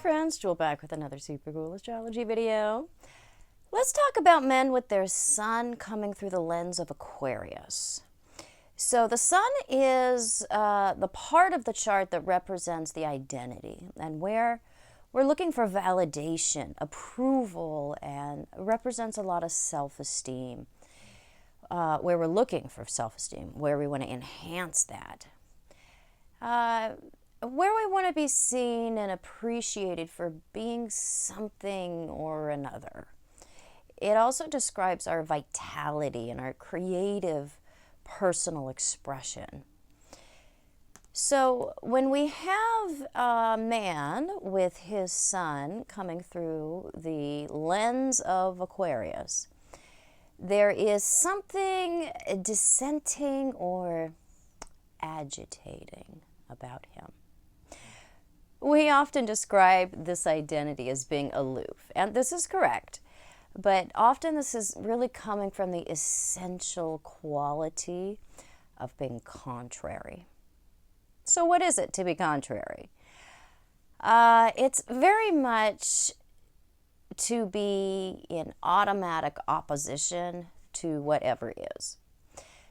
friends, Jewel back with another super cool astrology video. Let's talk about men with their sun coming through the lens of Aquarius. So the sun is the part of the chart that represents the identity, and where we're looking for validation, approval, and represents a lot of self-esteem. Where we're looking for self-esteem, where we want to enhance that. Where we want to be seen and appreciated for being something or another. It also describes our vitality and our creative personal expression. So when we have a man with his sun coming through the lens of Aquarius, there is something dissenting or agitating about him. We often describe this identity as being aloof, and this is correct, but often this is really coming from the essential quality of being contrary. So what is it to be contrary? It's very much to be in automatic opposition to whatever is.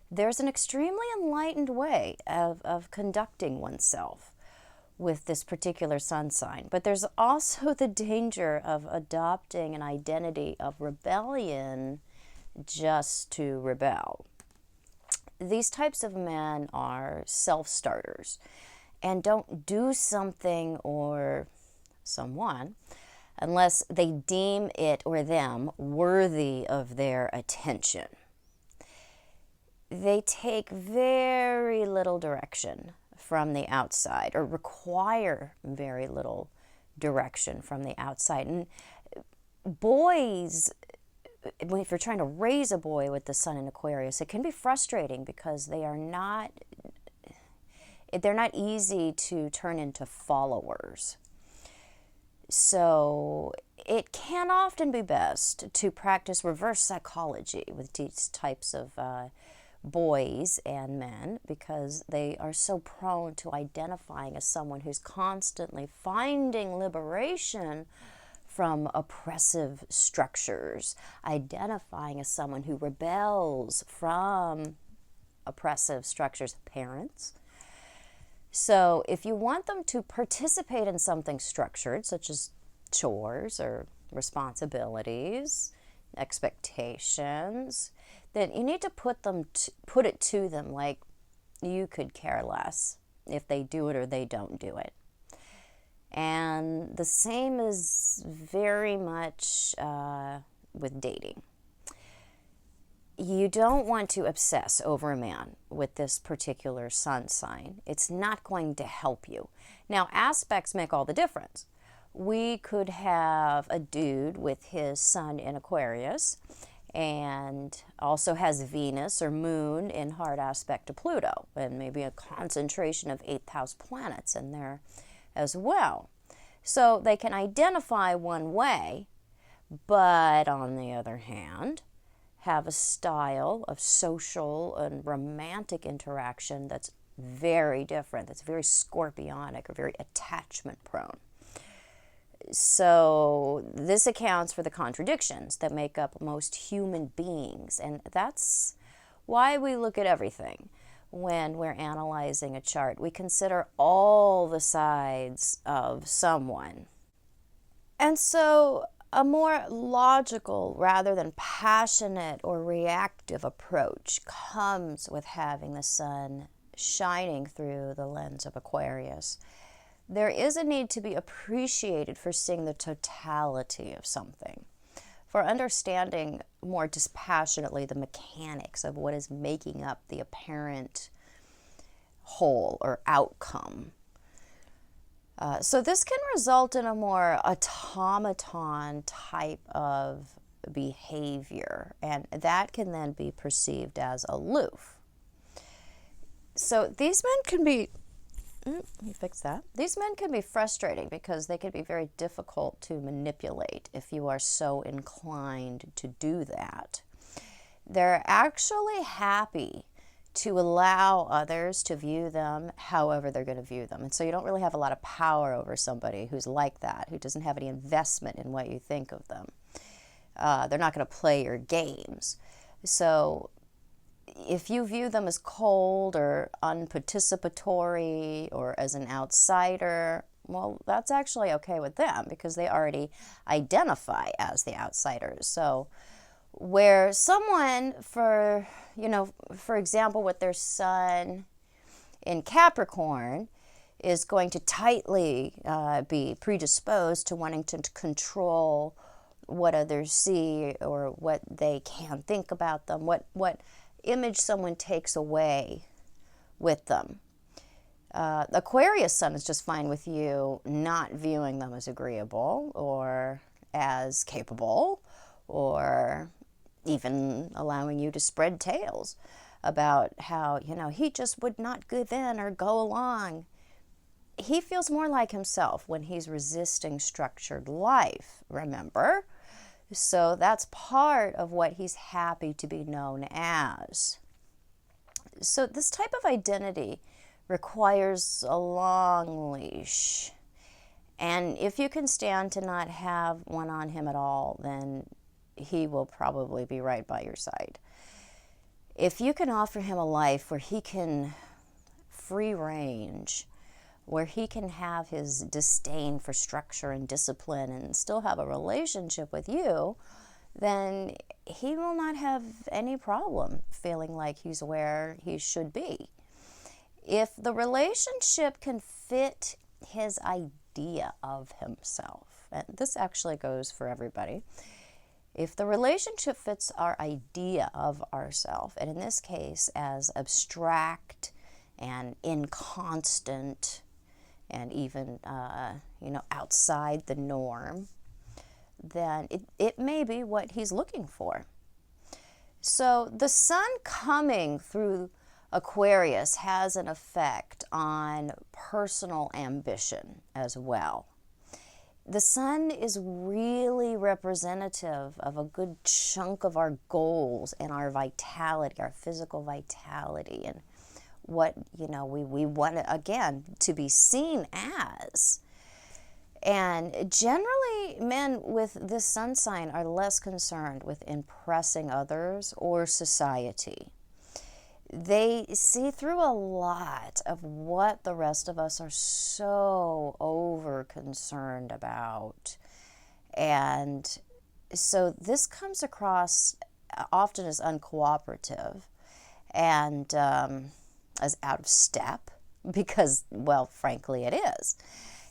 There's an extremely enlightened way of conducting oneself with this particular sun sign, but there's also the danger of adopting an identity of rebellion just to rebel. These types of men are self-starters and don't do something or someone unless they deem it or them worthy of their attention. They take very little direction from the outside, or require very little direction from the outside. And boys, if you're trying to raise a boy with the sun in Aquarius, it can be frustrating because they're not easy to turn into followers. So it can often be best to practice reverse psychology with these types of boys and men, because they are so prone to identifying as someone who's constantly finding liberation from oppressive structures, identifying as someone who rebels from oppressive structures, parents. So if you want them to participate in something structured, such as chores or responsibilities, expectations, then you need to put it to them like you could care less if they do it or they don't do it. And the same is very much with dating. You don't want to obsess over a man with this particular sun sign. It's not going to help you. Now, aspects make all the difference. We could have a dude with his sun in Aquarius and also has Venus or Moon in hard aspect to Pluto, and maybe a concentration of 8th house planets in there as well. So they can identify one way, but on the other hand, have a style of social and romantic interaction that's very different, that's very scorpionic or very attachment prone. So this accounts for the contradictions that make up most human beings, and that's why we look at everything when we're analyzing a chart. We consider all the sides of someone. And so a more logical rather than passionate or reactive approach comes with having the sun shining through the lens of Aquarius. There is a need to be appreciated for seeing the totality of something, for understanding more dispassionately the mechanics of what is making up the apparent whole or outcome. So this can result in a more automaton type of behavior, and that can then be perceived as aloof. So these men can be These men can be frustrating because they can be very difficult to manipulate if you are so inclined to do that. They're actually happy to allow others to view them however they're going to view them. And so you don't really have a lot of power over somebody who's like that, who doesn't have any investment in what you think of them. They're not going to play your games. So if you view them as cold or unparticipatory or as an outsider, well, that's actually okay with them because they already identify as the outsiders. So where someone, for example, with their sun in Capricorn, is going to tightly be predisposed to wanting to control what others see or what they can think about them, what image someone takes away with them. Aquarius sun is just fine with you not viewing them as agreeable or as capable, or even allowing you to spread tales about how, he just would not give in or go along. He feels more like himself when he's resisting structured life, remember? So that's part of what he's happy to be known as. So this type of identity requires a long leash. And if you can stand to not have one on him at all, then he will probably be right by your side. If you can offer him a life where he can free range, where he can have his disdain for structure and discipline and still have a relationship with you, then he will not have any problem feeling like he's where he should be. If the relationship can fit his idea of himself, and this actually goes for everybody, if the relationship fits our idea of ourself, and in this case as abstract and inconstant and even outside the norm, then it may be what he's looking for. So the sun coming through Aquarius has an effect on personal ambition as well. The sun is really representative of a good chunk of our goals and our vitality, our physical vitality, and what we want, again, to be seen as. And generally, men with this sun sign are less concerned with impressing others or society. They see through a lot of what the rest of us are so over concerned about. And so this comes across often as uncooperative and as out of step because, well, frankly, it is.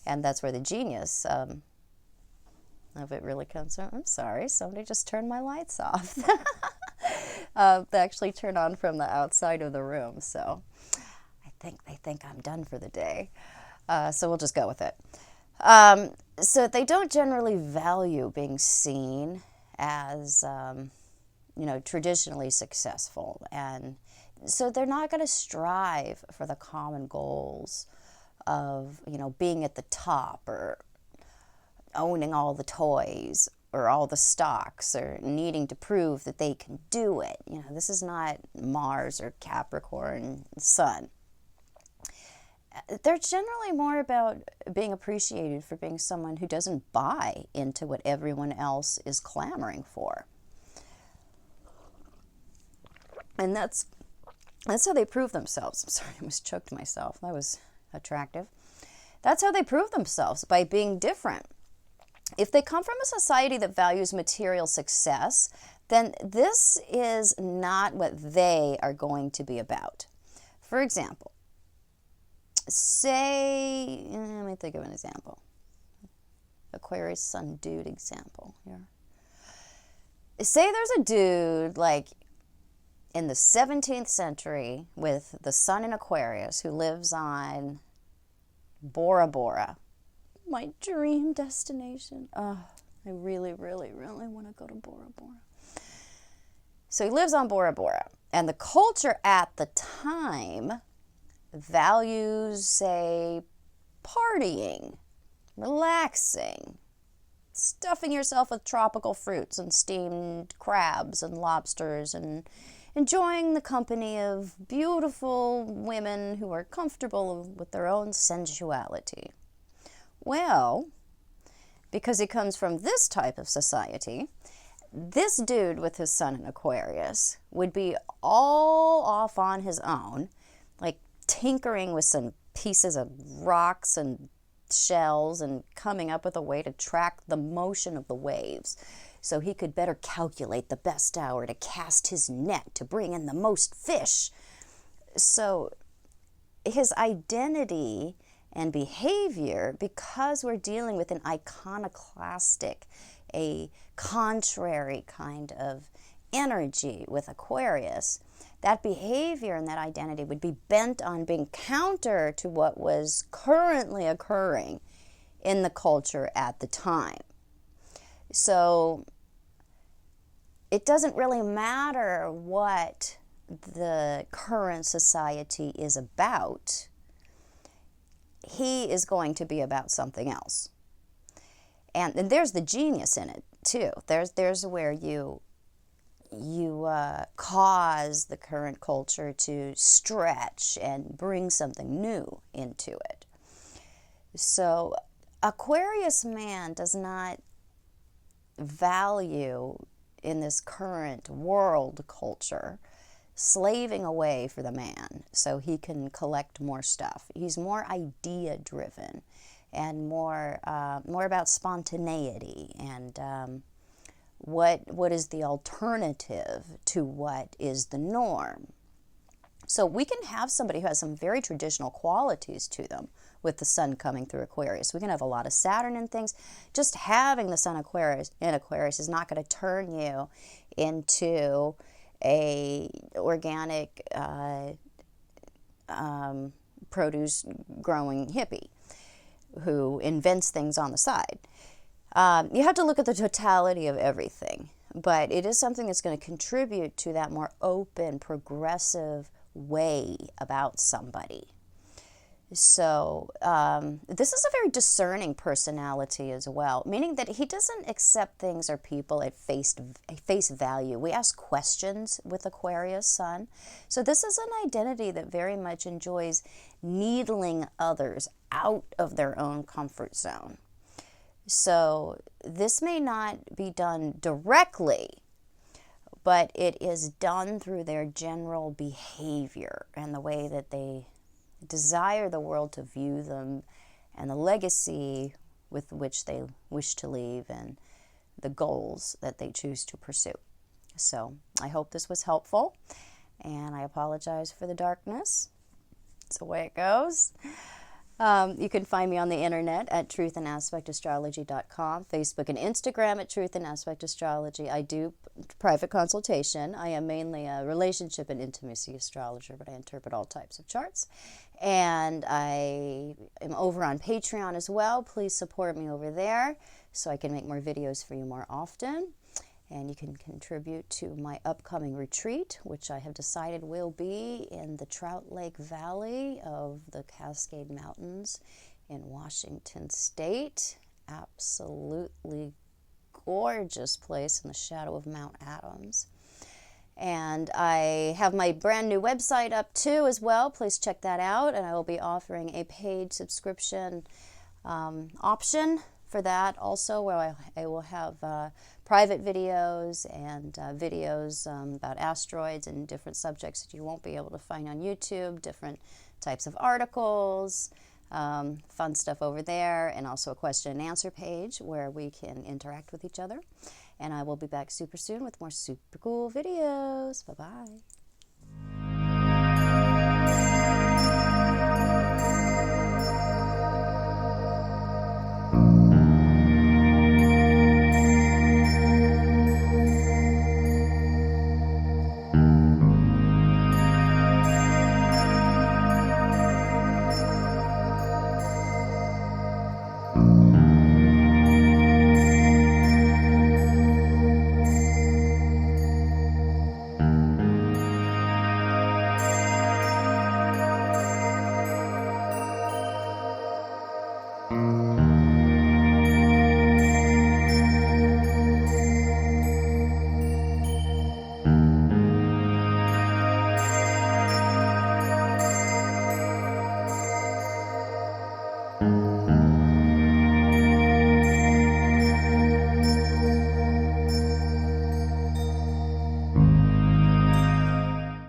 And that's where the genius of it really comes from. I'm sorry, somebody just turned my lights off. They actually turn on from the outside of the room, so I think they think I'm done for the day. So we'll just go with it. So they don't generally value being seen as, traditionally successful. And so they're not going to strive for the common goals of, being at the top or owning all the toys or all the stocks or needing to prove that they can do it. This is not Mars or Capricorn Sun. They're generally more about being appreciated for being someone who doesn't buy into what everyone else is clamoring for. And that's how they prove themselves. I'm sorry, I almost choked myself. That was attractive. That's how they prove themselves, by being different. If they come from a society that values material success, then this is not what they are going to be about. For example, let me think of an example. Aquarius sun dude example here. Say there's a dude like in the 17th century with the sun in Aquarius who lives on Bora Bora. My dream destination. Oh, I really, really, really want to go to Bora Bora. So he lives on Bora Bora. And the culture at the time values, say, partying, relaxing, stuffing yourself with tropical fruits and steamed crabs and lobsters and enjoying the company of beautiful women who are comfortable with their own sensuality. Well, because he comes from this type of society, this dude with his sun in Aquarius would be all off on his own, like tinkering with some pieces of rocks and shells and coming up with a way to track the motion of the waves so he could better calculate the best hour to cast his net to bring in the most fish. So his identity and behavior, because we're dealing with an iconoclastic, a contrary kind of energy with Aquarius, that behavior and that identity would be bent on being counter to what was currently occurring in the culture at the time. So it doesn't really matter what the current society is about. He is going to be about something else. And there's the genius in it too. There's where you cause the current culture to stretch and bring something new into it. So Aquarius man does not value in this current world culture slaving away for the man so he can collect more stuff. He's more idea driven and more about spontaneity and what is the alternative to what is the norm. So we can have somebody who has some very traditional qualities to them with the sun coming through Aquarius. We can have a lot of Saturn and things. Just having the sun in Aquarius is not going to turn you into a organic produce growing hippie who invents things on the side. You have to look at the totality of everything, but it is something that's going to contribute to that more open, progressive way about somebody. So this is a very discerning personality as well, meaning that he doesn't accept things or people at face value. We ask questions with Aquarius sun. So this is an identity that very much enjoys needling others out of their own comfort zone. So this may not be done directly, but it is done through their general behavior and the way that they desire the world to view them and the legacy with which they wish to leave and the goals that they choose to pursue. So I hope this was helpful, and I apologize for the darkness. It's the way it goes. You can find me on the internet at truthandaspectastrology.com, Facebook and Instagram at Truth and Aspect Astrology. I do private consultation. I am mainly a relationship and intimacy astrologer, but I interpret all types of charts. And I am over on Patreon as well. Please support me over there so I can make more videos for you more often. And you can contribute to my upcoming retreat, which I have decided will be in the Trout Lake Valley of the Cascade Mountains in Washington State. Absolutely gorgeous place in the shadow of Mount Adams. And I have my brand new website up too as well. Please check that out. And I will be offering a paid subscription option for that also, where I will have private videos and videos about asteroids and different subjects that you won't be able to find on YouTube, different types of articles, fun stuff over there, and also a question and answer page where we can interact with each other. And I will be back super soon with more super cool videos. Bye-bye. you.